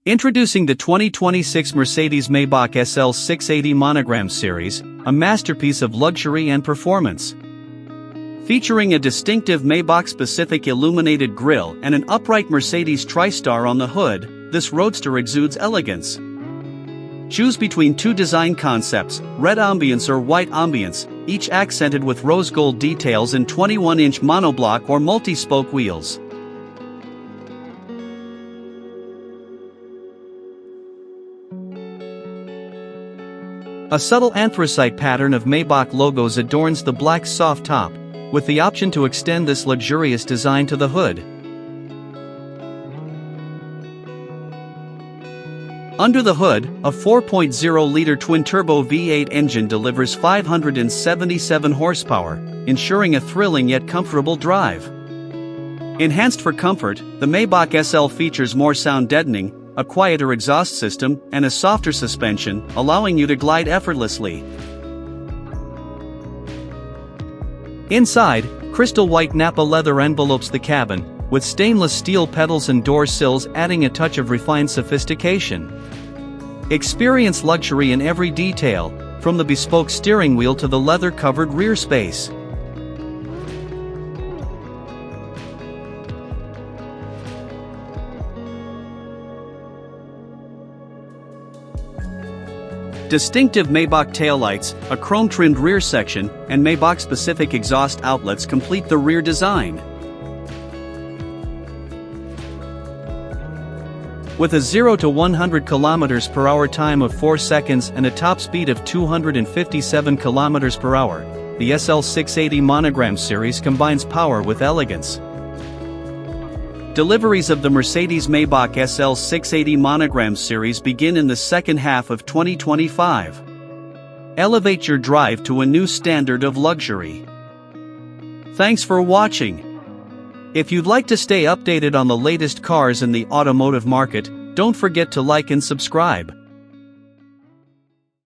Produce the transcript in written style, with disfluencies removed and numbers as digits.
Introducing the 2026 Mercedes-Maybach SL 680 Monogram Series, a masterpiece of luxury and performance. Featuring a distinctive Maybach-specific illuminated grille and an upright Mercedes TriStar on the hood, this Roadster exudes elegance. Choose between two design concepts, red ambience or white ambience, each accented with rose gold details and 21-inch monoblock or multi-spoke wheels. A subtle anthracite pattern of Maybach logos adorns the black soft top, with the option to extend this luxurious design to the hood. Under the hood, a 4.0-liter twin-turbo V8 engine delivers 577 horsepower, ensuring a thrilling yet comfortable drive. Enhanced for comfort, the Maybach SL features more sound deadening, a quieter exhaust system, and a softer suspension, allowing you to glide effortlessly. Inside, Crystal White Nappa leather envelopes the cabin, with stainless steel pedals and door sills adding a touch of refined sophistication. Experience luxury in every detail, from the bespoke steering wheel to the leather-covered rear space. Distinctive Maybach taillights, a chrome-trimmed rear section, and Maybach-specific exhaust outlets complete the rear design. With a 0 to 100 km/h time of 4 seconds and a top speed of 257 km/h, the SL 680 Monogram Series combines power with elegance. Deliveries of the Mercedes-Maybach SL 680 Monogram Series begin in the second half of 2025. Elevate your drive to a new standard of luxury. Thanks for watching. If you'd like to stay updated on the latest cars in the automotive market, don't forget to like and subscribe.